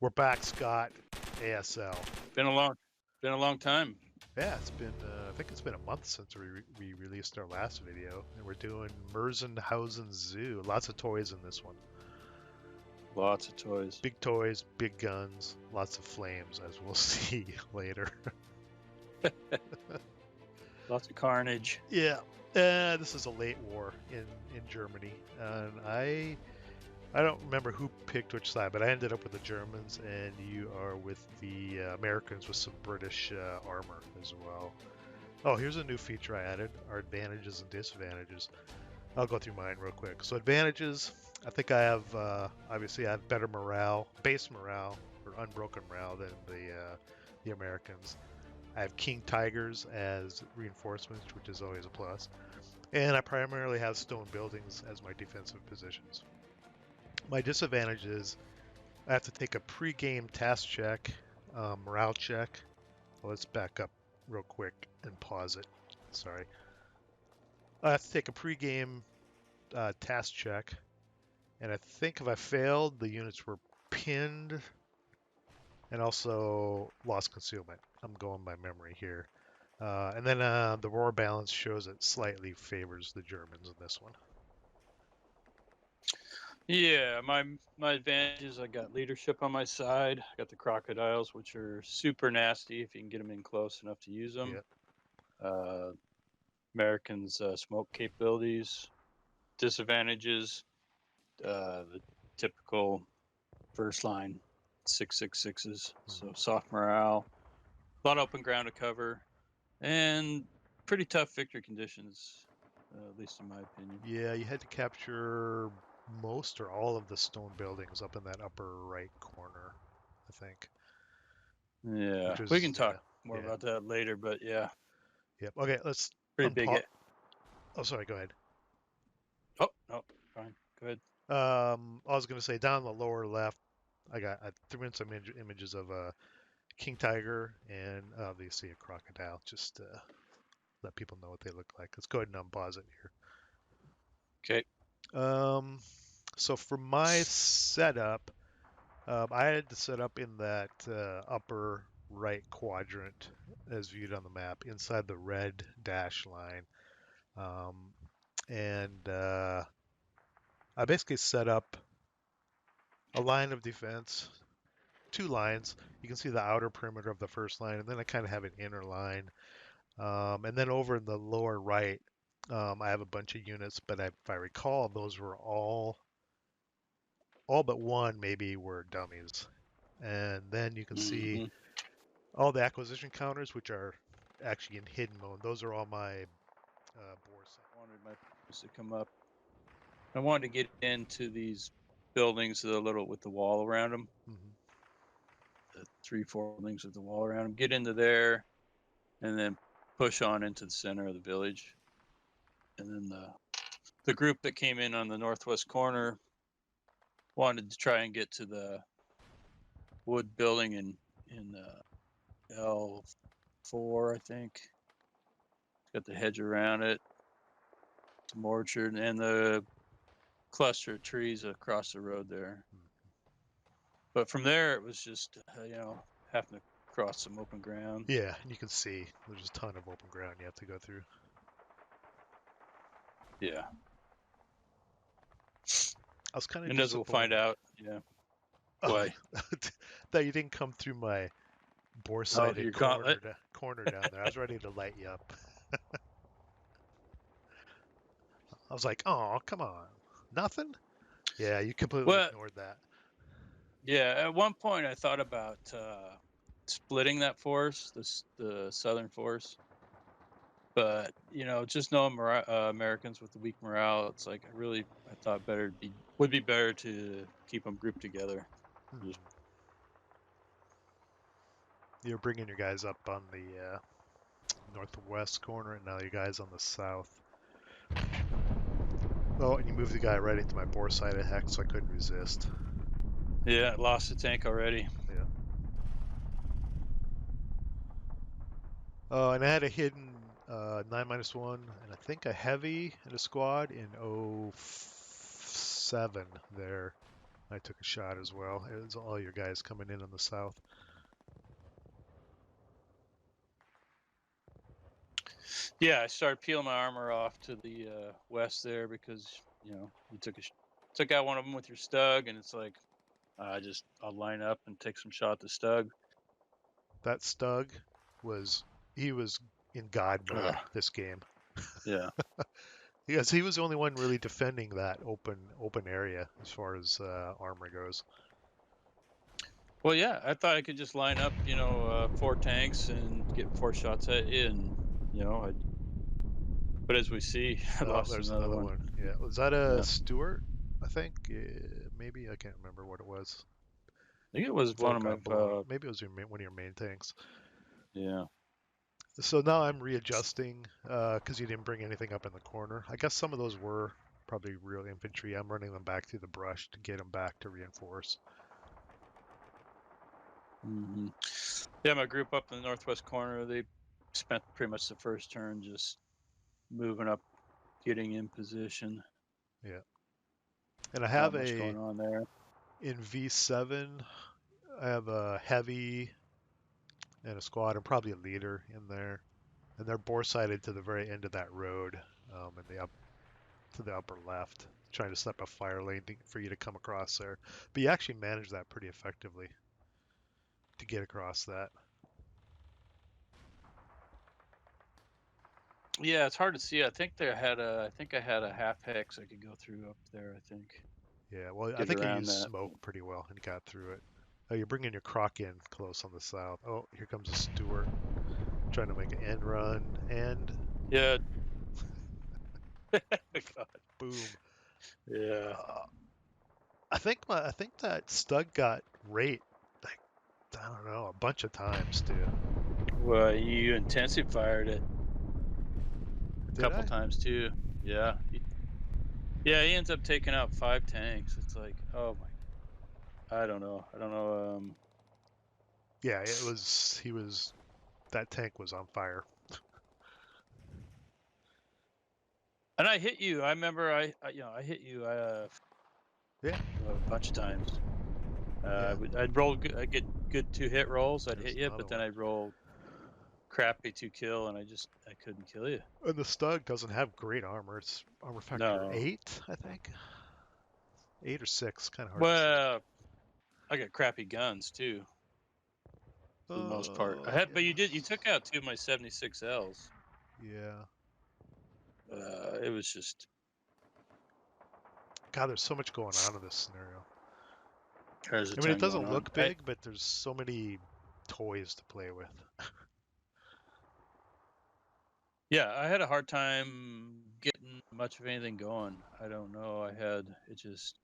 We're back, Scott. ASL. Been a long time. Yeah, it's been. I think it's been a month since we released our last video, and we're doing Merzenhausen Zoo. Lots of toys in this one. Lots of toys. Big toys, big guns, lots of flames, as we'll see later. Lots of carnage. Yeah, this is a late war in Germany, and I don't remember who picked which side, but I ended up with the Germans, and you are with the Americans with some British armor as well. Oh, here's a new feature I added: our advantages and disadvantages. I'll go through mine real quick. So advantages, I think I have obviously I have better morale, base morale or unbroken morale than the Americans. I have King Tigers as reinforcements, which is always a plus, and I primarily have stone buildings as my defensive positions. My disadvantage is I have to take a pre-game task check, morale check. Well, let's back up real quick and pause it. Sorry. I have to take a pre-game task check, and I think if I failed, the units were pinned and also lost concealment. I'm going by memory here. And then the roar balance shows it slightly favors the Germans in this one. Yeah, my advantage is I got leadership on my side. I got the crocodiles, which are super nasty if you can get them in close enough to use them. Yep. Americans' smoke capabilities. Disadvantages, the typical first line 666s. So soft morale, a lot of open ground to cover, and pretty tough victory conditions, at least in my opinion. Yeah, you had to capture most or all of the stone buildings up in that upper right corner, I think. Yeah, Which was, we can talk more about that later, but yeah. Yep. Okay, let's Pretty big. Oh, sorry, go ahead. Oh, no, fine. Go ahead. I was going to say down the lower left, I threw in some images of a king tiger and obviously a crocodile, just to let people know what they look like. Let's go ahead and unpause it here. Okay. So for my setup, I had to set up in that upper right quadrant as viewed on the map, inside the red dash line. And I basically set up a line of defense, two lines. You can see the outer perimeter of the first line, and then I kind of have an inner line. And then over in the lower right, I have a bunch of units, but if I recall, those were all but one maybe were dummies. And then you can see all the acquisition counters, which are actually in hidden mode. Those are all my boards. I wanted my boards to come up. I wanted to get into these buildings with the wall around them. The 3-4 buildings with the wall around them. Get into there, and then push on into the center of the village. And then the group that came in on the northwest corner wanted to try and get to the wood building in L4, I think. It's got the hedge around it, some orchard, and the cluster of trees across the road there. But from there, it was just having to cross some open ground. Yeah, and you can see there's a ton of open ground you have to go through. Yeah. I was kind of and as we'll find out, yeah. Why? That you didn't come through my bore-sided corner down there. I was ready to light you up. I was like, oh, come on. Nothing? Yeah, you completely ignored that. Yeah, at one point I thought about splitting that force, the southern force. But, just knowing Americans with the weak morale, it's like I thought would be better to keep them grouped together. You're bringing your guys up on the northwest corner, and now your guys on the south. Oh, and you moved the guy right into my bore-sided hex, so I couldn't resist. Yeah, lost the tank already. Yeah. Oh, and I had a hidden 9-1, and I think a heavy in a squad in 07 there. I took a shot as well. It was all your guys coming in on the south. Yeah, I started peeling my armor off to the west there because you took out one of them with your stug, and it's like I'll line up and take some shot at the stug. That Stug was in God mode this game. Yeah. Because he was the only one really defending that open area as far as armor goes. Well, yeah, I thought I could just line up, 4 tanks and get 4 shots at you, and but as we see, I Oh, lost there's another another one. one. Yeah, was that a Yeah. Stewart? I think maybe I can't remember what it was. I think it was one Vote of my. got blown up. Maybe it was one of your main tanks. Yeah. So now I'm readjusting because you didn't bring anything up in the corner. I guess some of those were probably real infantry. I'm running them back through the brush to get them back to reinforce. Mm-hmm. Yeah, my group up in the northwest corner, they spent pretty much the first turn just moving up, getting in position. Yeah, and I Not have much going on there. in V7. I have a heavy and a squad and probably a leader in there, and they're bore sided to the very end of that road, in the upper left, trying to set up a fire lane for you to come across there. But you actually manage that pretty effectively to get across that. Yeah, it's hard to see. I think I had a half hex I could go through up there. I think. Yeah, well, I Get think you around used that. smoke pretty well and got through it. Oh, you're bringing your Croc in close on the south. Oh, here comes a Stewart trying to make an end run, and Yeah. God. boom. Yeah. I think that Stug got rate like I don't know a bunch of times too. Well, you intensified it a Did couple I? times too. Yeah. Yeah, he ends up taking out 5 tanks. It's like, oh my, I don't know. Yeah, it was. He was. That tank was on fire. And I hit you. I remember I hit you Yeah, a bunch of times. yeah. I'd roll. I'd get good 2 hit rolls. I'd There's hit you, another but then one. I'd roll crappy 2 kill, and I couldn't kill you. And the Stug doesn't have great armor. It's armor factor No. 8, I think. 8 or 6, kind of hard to say. Well, I got crappy guns too, for the most part. But Yeah. you took out 2 of my 76Ls. Yeah. It was just. God, there's so much going on in this scenario. There's a I mean, it ton going doesn't on. look big, but there's so many toys to play with. Yeah, I had a hard time getting much of anything going. I don't know. It just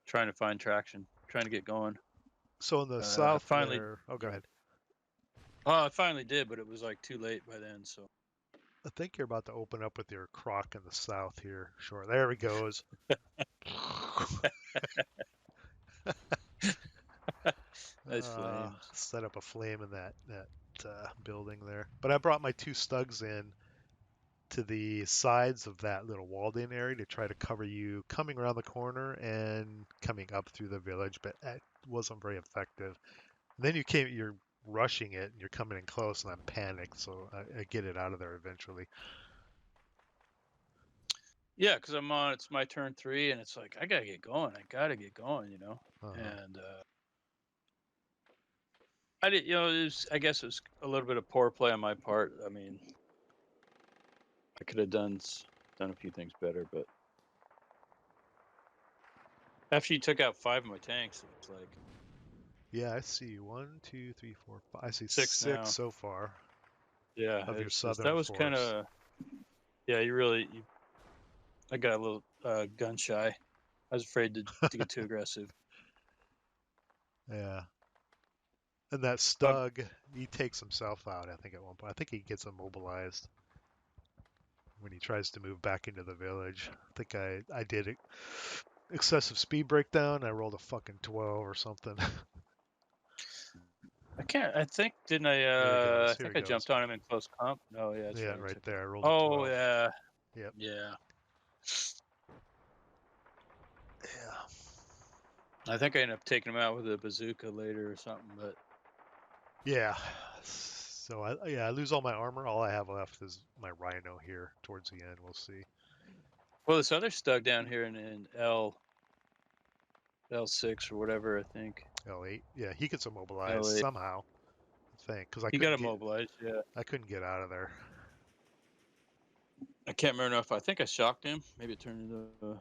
trying to find traction, trying to get going. So in the I south finally, there, oh, go ahead. I finally did, but it was like too late by then. So I think you're about to open up with your Croc in the south here. Sure, there he goes. nice flames. Set up a flame in that building there. But I brought my 2 Stugs in to the sides of that little walled-in area to try to cover you coming around the corner and coming up through the village, but it wasn't very effective. And then you're rushing it, and you're coming in close, and I'm panicked, so I get it out of there eventually. Yeah, because I'm on. It's my turn 3, and it's like I gotta get going. Uh-huh. And I did. I guess it was a little bit of poor play on my part. I mean, I could have done a few things better, but after you took out 5 of my tanks, it's like Yeah, I see 1, 2, 3, 4, 5. I see 6 6 now. so far Yeah, of your it's just southern that was kind force. of. Yeah, I got a little gun shy. I was afraid to get too aggressive. Yeah. And that But Stug, he takes himself out, I think, at one point. I think he gets immobilized when he tries to move back into the village. I think I did it. Excessive speed breakdown. I rolled a fucking 12 or something. I can't. I think didn't I? Here he goes. I Here he think I goes. jumped on him in close comp. No, yeah, that's Yeah, right. You right took there. it. I rolled a Oh 12. yeah, Yep. yeah. Yeah. I think I ended up taking them out with a bazooka later or something, but Yeah. So I lose all my armor. All I have left is my rhino here towards the end. We'll see. well, this other stug down here in L6 or whatever, I think. L8. Yeah, he gets immobilized L8. somehow. I think because He got immobilized. Yeah. I couldn't get out of there. I can't remember if I think I shocked him. Maybe it turned into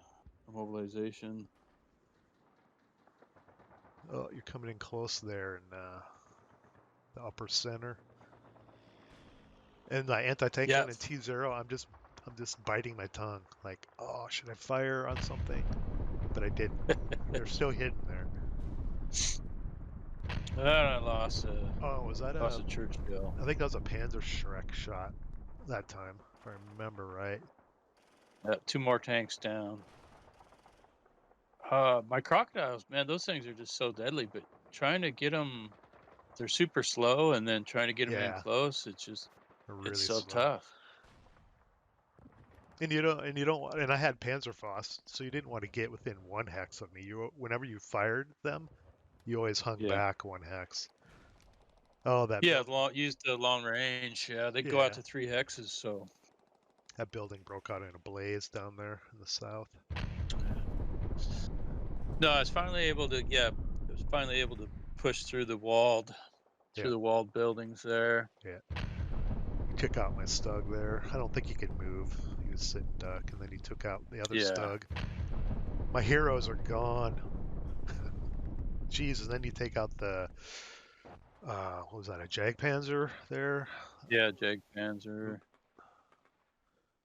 immobilization. Oh, you're coming in close there in the upper center. And my anti-tank Yeah. gun in T0, I'm just biting my tongue. Like, oh, should I fire on something? But I didn't. They're still hidden there. I lost Oh, was that a Churchill. I think that was a Panzer Shrek shot that time, if I remember right. Two more tanks down. My crocodiles, man, those things are just so deadly. But trying to get them, they're super slow, and then trying to get them in Yeah, close, it's really so slow. tough. And I had Panzerfaust, so you didn't want to get within 1 hex of me. Whenever you fired them, you always hung Yeah. back 1 hex. Oh, Yeah, use the long range. Yeah, they go out yeah, to 3 hexes. So that building broke out in a blaze down there in the south. no, I was finally able to. Yeah, I was finally able to push through the walled buildings there. Yeah. He took out my Stug there. I don't think he could move. He was sitting duck, and then he took out the other Yeah. Stug. My heroes are gone. Jeez, and then you take out the what was that, a Jagdpanzer there? Yeah, Jagdpanzer.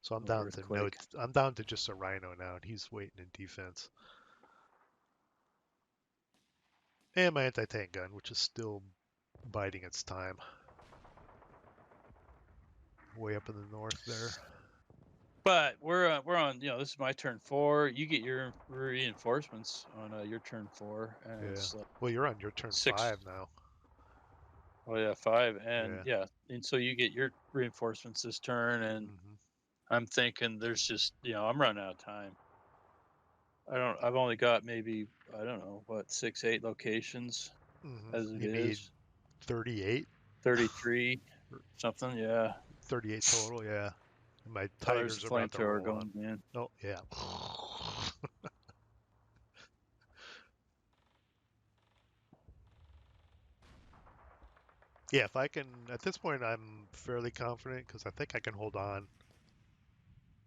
So I'm Oh, down to earthquake. I'm down to just a Rhino now, and he's waiting in defense. And my anti-tank gun, which is still biding its time. Way up in the north there. But we're on. This is my turn 4. You get your reinforcements on your turn 4, and Yeah. it's like Well, you're on your turn 6. 5 now. Oh yeah, 5, and Yeah. and so you get your reinforcements this turn, and Mm-hmm. I'm thinking there's just I'm running out of time. I've only got maybe, I don't know, what, 6, 8 locations Mm-hmm. as it You need is. 38, 33 something, yeah. 38 total. Yeah. And my Oh, there's a Tigers are about to flamethrower roll up. going in. Oh yeah. Yeah, if I can, at this point, I'm fairly confident because I think I can hold on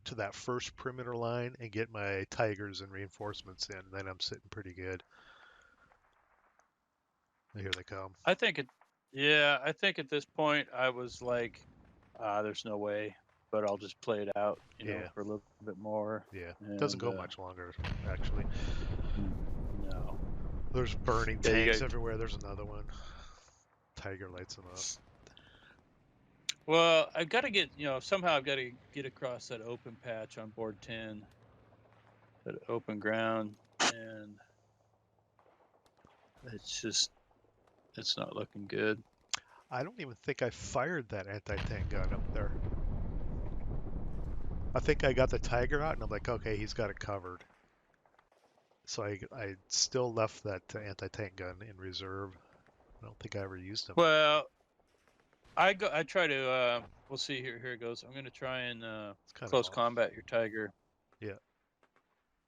to that first perimeter line and get my Tigers and reinforcements in. Then I'm sitting pretty good. Here they come. I think at this point I was like, there's no way, but I'll just play it out, Yeah, for a little bit more. yeah. Doesn't And go much longer, actually. no. There's burning Yeah, you tanks got. everywhere. There's another one. Tiger lights them up. Well, I've got to get, somehow I've got to get across that open patch on board 10, that open ground, and it's not looking good. I don't even think I fired that anti-tank gun up there. I think I got the Tiger out, and I'm like, okay, he's got it covered. So I still left that anti-tank gun in reserve. I don't think I ever used him. Well, I try to, we'll see, here it goes. I'm going to try and close combat your Tiger. Yeah.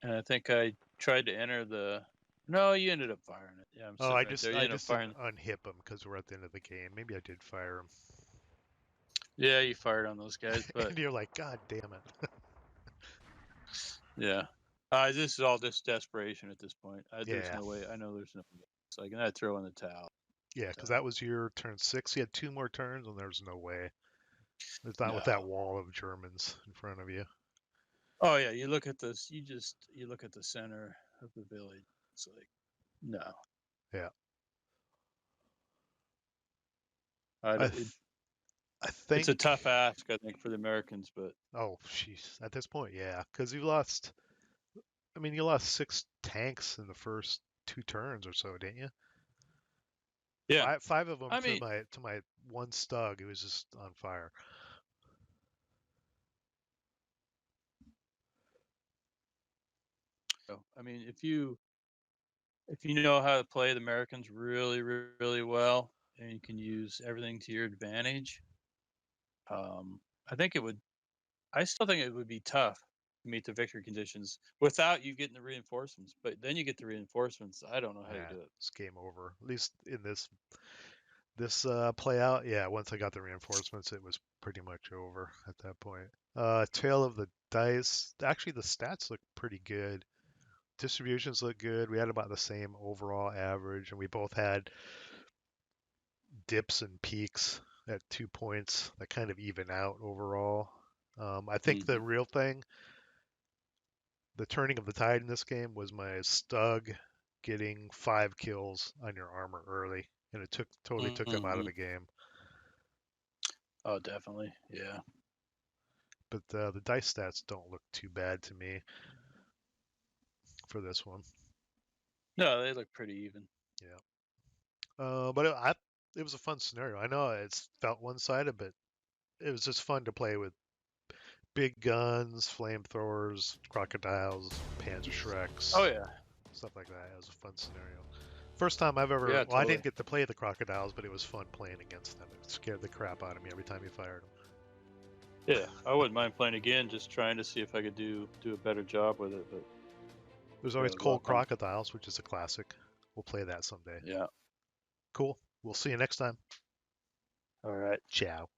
And I think I tried to enter the. No, you ended up firing it. Yeah, I'm sitting right there. You I ended up just firing. didn't unhip him because we're at the end of the game. Maybe I did fire him. Yeah, you fired on those guys, but And you're like, God damn it. yeah. This is all just desperation at this point. There's Yeah. no way. I know there's no way. It's like, and I throw in the towel. Yeah, because that was your turn 6. You had 2 more turns, and there's no way. It's not No. with that wall of Germans in front of you. Oh yeah, you look at this. You look at the center of the village. It's like, no. Yeah. I think it's a tough ask, I think, for the Americans, but oh, jeez. At this point, yeah, because you lost. I mean, you lost 6 tanks in the first 2 turns or so, didn't you? yeah. Five of them I mean, to my one Stug. It was just on fire. I mean, if you if you know how to play the Americans really, really well, and you can use everything to your advantage, I think it would. I still think it would be tough to meet the victory conditions without you getting the reinforcements. But then you get the reinforcements. I don't know how you Yeah, do it. it's game over. At least in this play out, yeah. Once I got the reinforcements, it was pretty much over at that point. Tail of the dice. Actually, the stats look pretty good. Distributions look good. We had about the same overall average, and we both had dips and peaks at 2 points that kind of even out overall. I think the Mm-hmm. real thing, the turning of the tide in this game, was my Stug getting 5 kills on your armor early, and it totally took him out of Mm-hmm. the game. Oh, definitely. Yeah. But the dice stats don't look too bad to me for this one. No, they look pretty even. Yeah. But it was a fun scenario. I know it's felt one-sided, but it was just fun to play with big guns, flamethrowers, crocodiles, Panzer Oh Shreks, yeah. stuff like that. It was a fun scenario. First time I've ever, Yeah, well, I totally. didn't get to play the crocodiles, but it was fun playing against them. It scared the crap out of me every time you fired them. Yeah, I wouldn't mind playing again, just trying to see if I could do a better job with it. But There's yeah, always it was a lot Cold of fun. Crocodiles, which is a classic. We'll play that someday. Yeah. Cool. We'll see you next time. All right. Ciao.